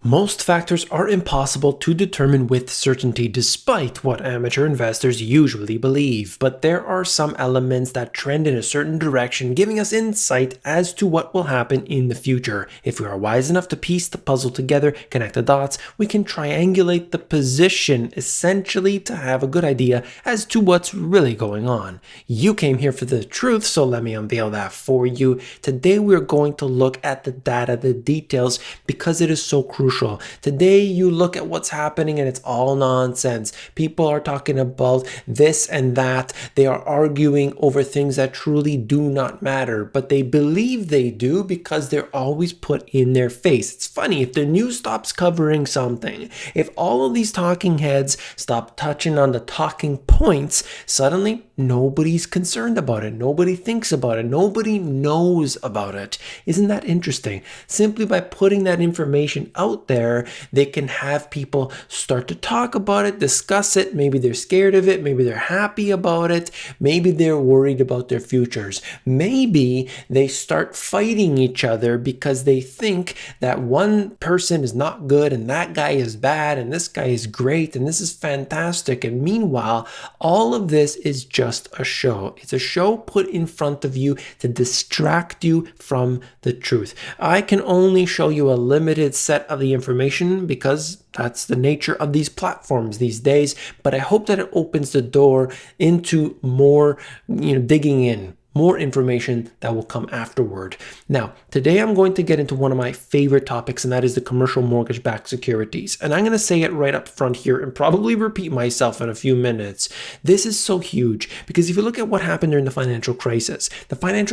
Most factors are impossible to determine with certainty despite what amateur investors usually believe, but there are some elements that trend in a certain direction, giving us insight as to what will happen in the future. If we are wise enough to piece the puzzle together, connect the dots, we can triangulate the position essentially to have a good idea as to what's really going on. You came here for the truth, so let me unveil that for you. Today we're going to look at the data, the details, because it is so crucial. Today you look at what's happening and it's all nonsense. People are talking about this and that. They are arguing over things that truly do not matter, but they believe they do because they're always put in their face. It's funny, if the news stops covering something, if all of these talking heads stop touching on the talking points, suddenly nobody's concerned about it. Nobody thinks about it. Nobody knows about it. Isn't that interesting? Simply by putting that information out there, they can have people start to talk about it, discuss it. Maybe they're scared of it. Maybe they're happy about it. Maybe they're worried about their futures. Maybe they start fighting each other because they think that one person is not good and that guy is bad and this guy is great and this is fantastic. And meanwhile, all of this is just a show. It's a show put in front of you to distract you from the truth. I can only show you a limited set of the information because that's the nature of these platforms these days, but I hope that it opens the door into more, digging in. More information that will come afterward. Now, today I'm going to get into one of my favorite topics, and that is the commercial mortgage-backed securities. And I'm going to say it right up front here and probably repeat myself in a few minutes. This is so huge because if you look at what happened during the financial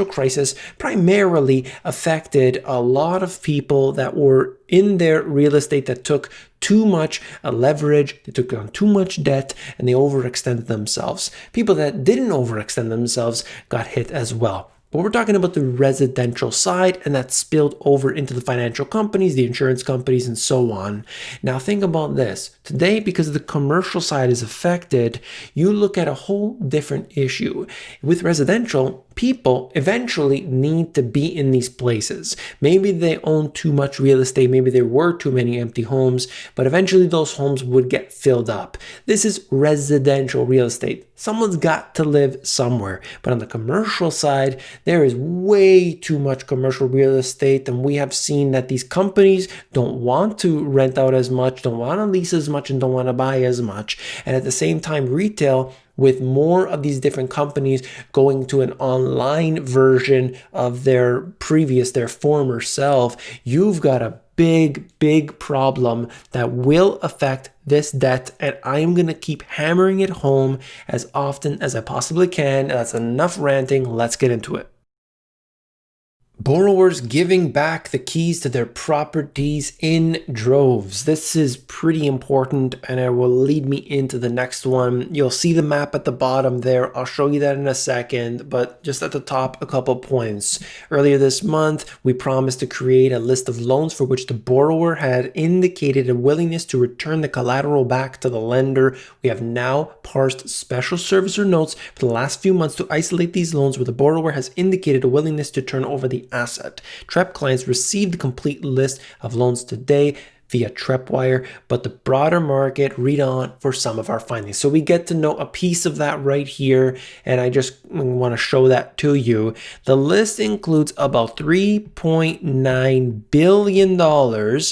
crisis primarily affected a lot of people that were in their real estate that took too much leverage, they took on too much debt, and they overextended themselves. People that didn't overextend themselves got hit as well. But we're talking about the residential side, and that spilled over into the financial companies, the insurance companies, and so on. Now think about this. Today, because the commercial side is affected, you look at a whole different issue. With residential, people eventually need to be in these places. Maybe they own too much real estate, maybe there were too many empty homes, but eventually those homes would get filled up. This is residential real estate. Someone's got to live somewhere. But on the commercial side, there is way too much commercial real estate, and we have seen that these companies don't want to rent out as much, don't want to lease as much, and don't want to buy as much. And at the same time, retail, with more of these different companies going to an online version of their former self, you've got a big problem that will affect this debt, and I'm going to keep hammering it home as often as I possibly can. That's enough ranting. Let's get into it. Borrowers giving back the keys to their properties in droves. This is pretty important, and it will lead me into the next one. You'll see the map at the bottom there. I'll show you that in a second, but just at the top, a couple points. Earlier this month, we promised to create a list of loans for which the borrower had indicated a willingness to return the collateral back to the lender. We have now parsed special servicer notes for the last few months to isolate these loans where the borrower has indicated a willingness to turn over the asset. TREP clients received the complete list of loans today via Trepwire, but the broader market read on for some of our findings. So we get to know a piece of that right here, and I just want to show that to you. The list includes about $3.9 billion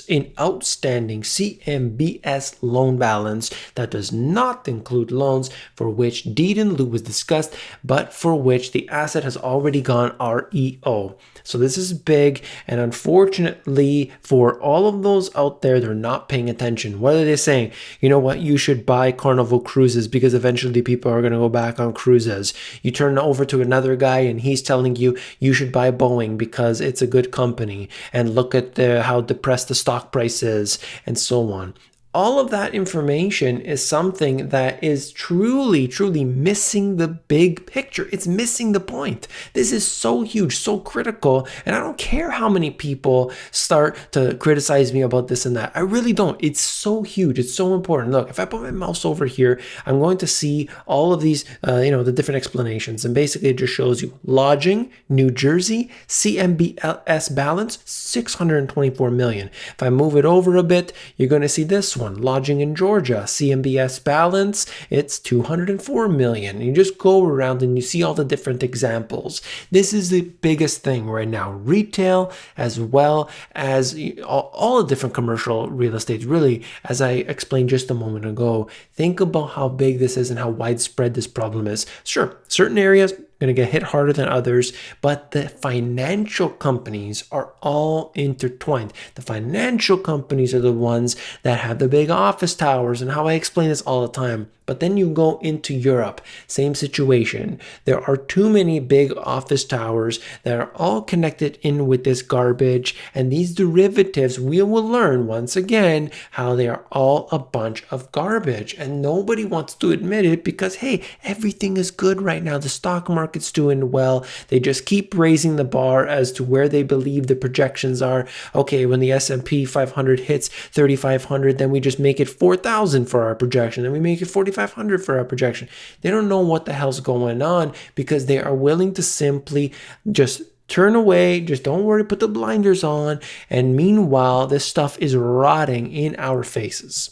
in outstanding CMBS loan balance. That does not include loans for which deed in lieu was discussed, but for which the asset has already gone REO. So this is big, and unfortunately for all of those out there, they're not paying attention. What are they saying? You know what? You should buy Carnival Cruises because eventually people are going to go back on cruises. You turn over to another guy and he's telling you you should buy Boeing because it's a good company, and look at how depressed the stock price is, and so on. All of that information is something that is truly, truly missing the big picture. It's missing the point. This is so huge, so critical, and I don't care how many people start to criticize me about this and that. I really don't. It's so huge. It's so important. Look, if I put my mouse over here, I'm going to see all of these, the different explanations, and basically it just shows you lodging, New Jersey, CMBS balance, 624 million. If I move it over a bit, you're going to see this one, lodging in Georgia, CMBS balance, it's 204 million. You just go around and you see all the different examples. This is the biggest thing right now, retail as well as all the different commercial real estate. Really, as I explained just a moment ago, think about how big this is and how widespread this problem is. Sure, certain areas going to get hit harder than others, but the financial companies are all intertwined. The financial companies are the ones that have the big office towers, and how I explain this all the time. But then you go into Europe, same situation. There are too many big office towers that are all connected in with this garbage, and these derivatives, we will learn once again how they are all a bunch of garbage, and nobody wants to admit it because, hey, everything is good right now. The stock market's doing well. They just keep raising the bar as to where they believe the projections are. Okay, when the S&P 500 hits 3,500, then we just make it 4,000 for our projection. Then we make it 4,500 for our projection. They don't know what the hell's going on because they are willing to simply just turn away, just don't worry, put the blinders on, and meanwhile, this stuff is rotting in our faces.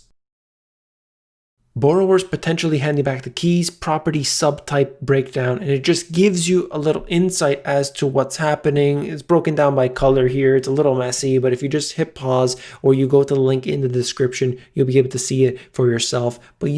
Borrowers potentially handing back the keys, property subtype breakdown, and it just gives you a little insight as to what's happening. It's broken down by color here. It's a little messy, but if you just hit pause or you go to the link in the description, you'll be able to see it for yourself. But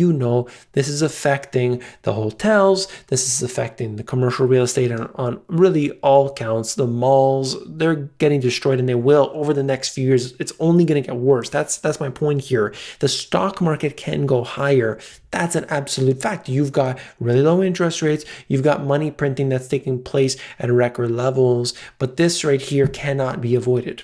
this is affecting the hotels. This is affecting the commercial real estate on really all counts. The malls, they're getting destroyed, and they will over the next few years. It's only going to get worse. That's my point here. The stock market can go higher. That's an absolute fact. You've got really low interest rates. You've got money printing that's taking place at record levels. But this right here cannot be avoided.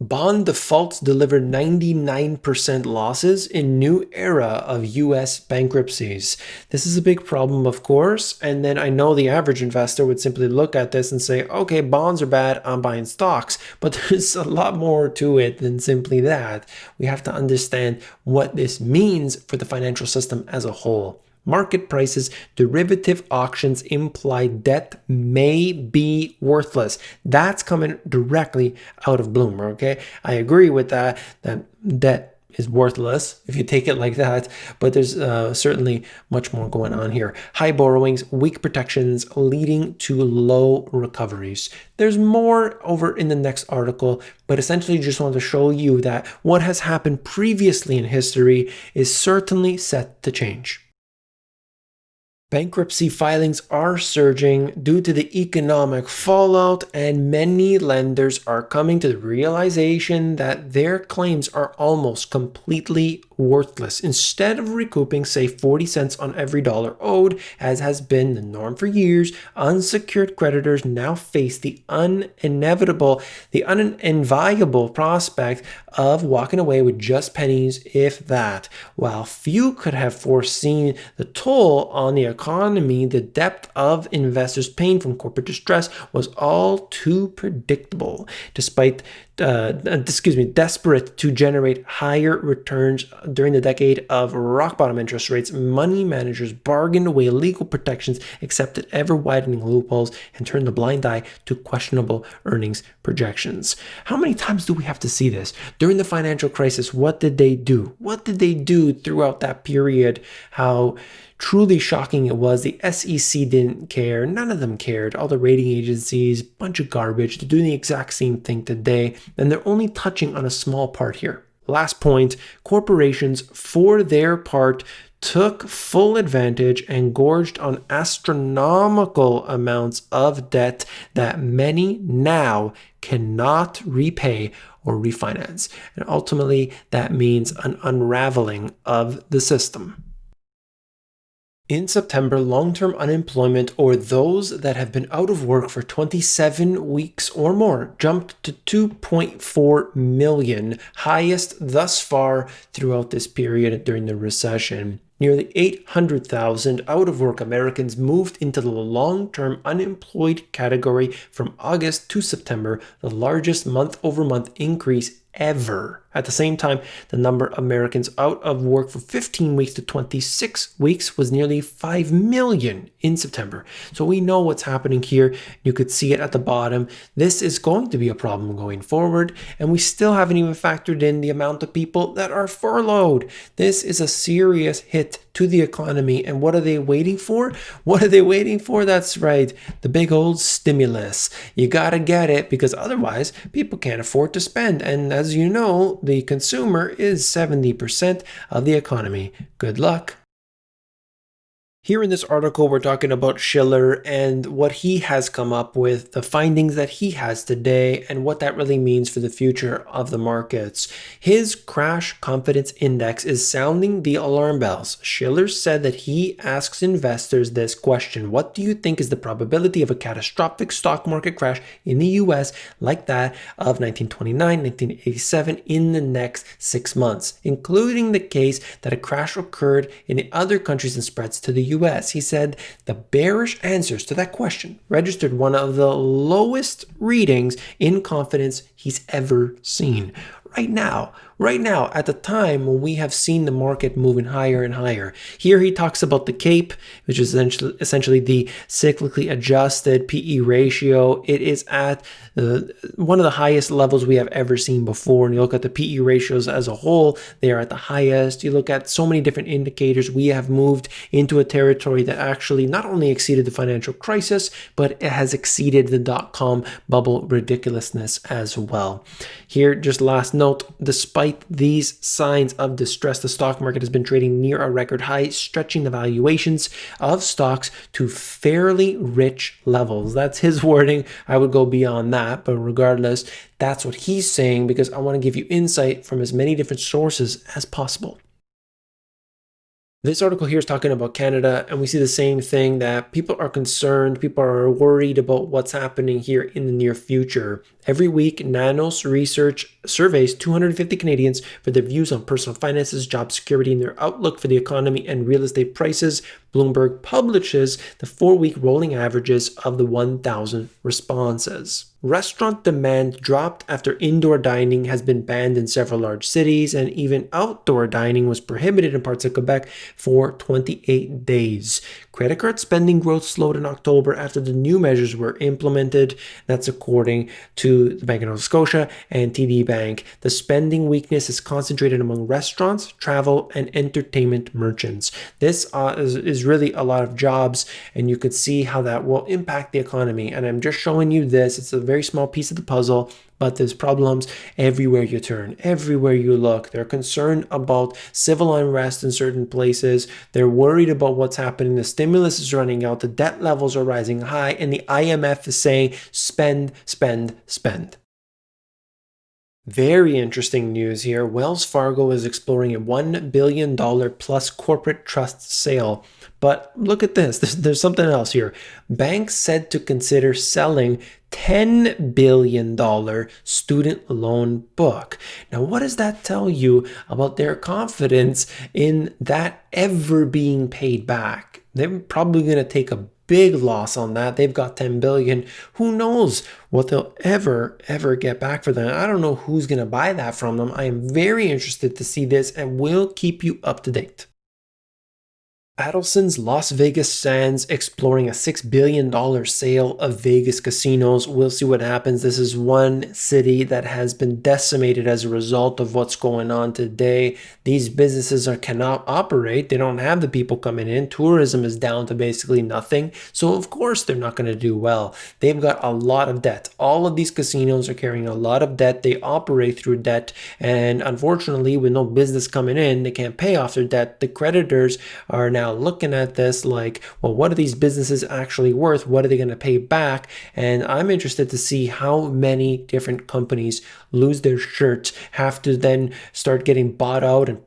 Bond defaults delivered 99% losses in new era of US bankruptcies. This is a big problem, of course, and then I know the average investor would simply look at this and say, okay, bonds are bad, I'm buying stocks. But there's a lot more to it than simply that. We have to understand what this means for the financial system as a whole. Market prices, derivative auctions imply debt may be worthless. That's coming directly out of Bloomberg, okay? I agree with that debt is worthless if you take it like that, but there's certainly much more going on here. High borrowings, weak protections leading to low recoveries. There's more over in the next article, but essentially just want to show you that what has happened previously in history is certainly set to change. Bankruptcy filings are surging due to the economic fallout, and many lenders are coming to the realization that their claims are almost completely worthless. Instead of recouping, say, 40 cents on every dollar owed, as has been the norm for years, unsecured creditors now face the inviable prospect of walking away with just pennies, if that. While few could have foreseen the toll on the economy, the depth of investors' pain from corporate distress was all too predictable. Desperate to generate higher returns during the decade of rock bottom interest rates, money managers bargained away legal protections, accepted ever widening loopholes, and turned a blind eye to questionable earnings projections. How many times do we have to see this? During the financial crisis, what did they do? What did they do throughout that period? How truly shocking it was. The SEC didn't care. None of them cared. All the rating agencies, bunch of garbage. They're doing the exact same thing today, and they're only touching on a small part here. Last point, corporations, for their part, took full advantage and gorged on astronomical amounts of debt that many now cannot repay or refinance. And ultimately, that means an unraveling of the system. In September, long-term unemployment, or those that have been out of work for 27 weeks or more, jumped to 2.4 million, highest thus far throughout this period during the recession. Nearly 800,000 out-of-work Americans moved into the long-term unemployed category from August to September, the largest month-over-month increase ever. At the same time, the number of Americans out of work for 15 weeks to 26 weeks was nearly 5 million in September. So we know what's happening here. You could see it at the bottom. This is going to be a problem going forward, and we still haven't even factored in the amount of people that are furloughed. This is a serious hit to the economy, and what are they waiting for? What are they waiting for? That's right, the big old stimulus. You gotta get it, because otherwise people can't afford to spend, and as you know, the consumer is 70% of the economy. Good luck. Here in this article, we're talking about Schiller and what he has come up with, the findings that he has today, and what that really means for the future of the markets. His crash confidence index is sounding the alarm bells. Schiller said that he asks investors this question: what do you think is the probability of a catastrophic stock market crash in the US like that of 1929, 1987 in the next 6 months, including the case that a crash occurred in the other countries and spreads to the US. He said the bearish answers to that question registered one of the lowest readings in confidence he's ever seen. Right now, at the time when we have seen the market moving higher and higher. Here he talks about the CAPE, which is essentially the cyclically adjusted PE ratio. It is at one of the highest levels we have ever seen before. And you look at the PE ratios as a whole, they are at the highest. You look at so many different indicators. We have moved into a territory that actually not only exceeded the financial crisis, but it has exceeded the dot-com bubble ridiculousness as well. Here, just last note, despite these signs of distress, the stock market has been trading near a record high, stretching the valuations of stocks to fairly rich levels. That's his wording. I would go beyond that, but regardless, that's what he's saying, because I want to give you insight from as many different sources as possible. This article here is talking about Canada, and we see the same thing, that people are concerned, people are worried about what's happening here in the near future. Every week, Nanos Research surveys 250 Canadians for their views on personal finances, job security, and their outlook for the economy and real estate prices. Bloomberg publishes the 4-week rolling averages of the 1,000 responses. Restaurant demand dropped after indoor dining has been banned in several large cities, and even outdoor dining was prohibited in parts of Quebec for 28 days. Credit card spending growth slowed in October after the new measures were implemented. That's according to the Bank of Nova Scotia and TD Bank. The spending weakness is concentrated among restaurants, travel, and entertainment merchants. This is really a lot of jobs, and you could see how that will impact the economy. And I'm just showing you this. It's a very small piece of the puzzle, but there's problems everywhere you turn, everywhere you look. They're concerned about civil unrest in certain places. They're worried about what's happening. The stimulus is running out. The debt levels are rising high, and the IMF is saying spend, spend, spend. Very interesting news here. Wells Fargo is exploring a $1 billion plus corporate trust sale. But look at this. There's something else here. Banks said to consider selling $10 billion student loan book. Now, what does that tell you about their confidence in that ever being paid back? They're probably going to take a big loss on that. They've got 10 billion. Who knows what they'll ever get back for that? I don't know who's going to buy that from them. I am very interested to see this, and will keep you up to date. Adelson's Las Vegas Sands exploring a $6 billion sale of Vegas casinos. We'll see what happens. This is one city that has been decimated as a result of what's going on today. These businesses cannot operate. They don't have the people coming in. Tourism is down to basically nothing. So of course they're not going to do well. They've got a lot of debt. All of these casinos are carrying a lot of debt. They operate through debt. And unfortunately, with no business coming in, they can't pay off their debt. The creditors are now now looking at this like, well, what are these businesses actually worth? What are they going to pay back? And I'm interested to see how many different companies lose their shirts, have to then start getting bought out and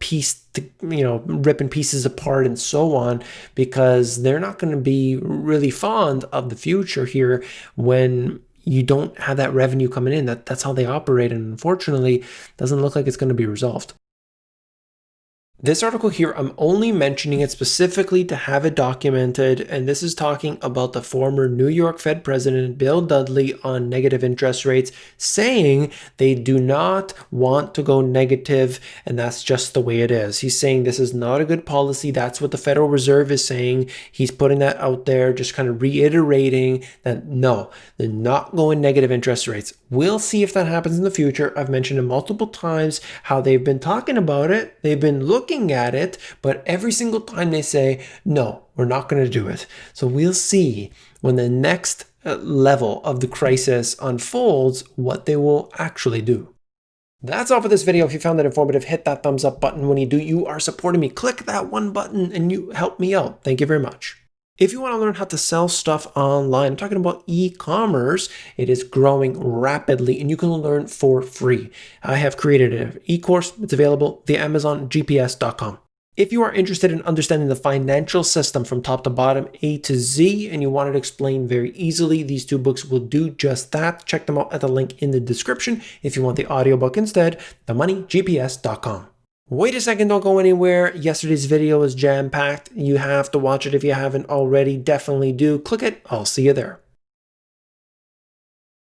ripping pieces apart and so on, because they're not going to be really fond of the future here when you don't have that revenue coming in. That's how they operate, and unfortunately doesn't look like it's going to be resolved. This article here, I'm only mentioning it specifically to have it documented, and this is talking about the former New York Fed President Bill Dudley on negative interest rates, saying they do not want to go negative, and that's just the way it is. He's saying this is not a good policy. That's what the Federal Reserve is saying. He's putting that out there, just kind of reiterating that no, they're not going negative interest rates. We'll see if that happens in the future. I've mentioned it multiple times how they've been talking about it. They've been looking at it, but every single time they say, no, we're not going to do it. So we'll see when the next level of the crisis unfolds what they will actually do. That's all for this video. If you found that informative, hit that thumbs up button. When you do, you are supporting me. Click that one button and you help me out. Thank you very much. If you want to learn how to sell stuff online, I'm talking about e-commerce. It is growing rapidly and you can learn for free. I have created an e-course. It's available via AmazonGPS.com. If you are interested in understanding the financial system from top to bottom, A to Z, and you want it explained very easily, these two books will do just that. Check them out at the link in the description. If you want the audiobook instead, themoneygps.com. Wait a second, don't go anywhere. Yesterday's video is jam-packed. You have to watch it if you haven't already. Definitely do. Click it. I'll see you there.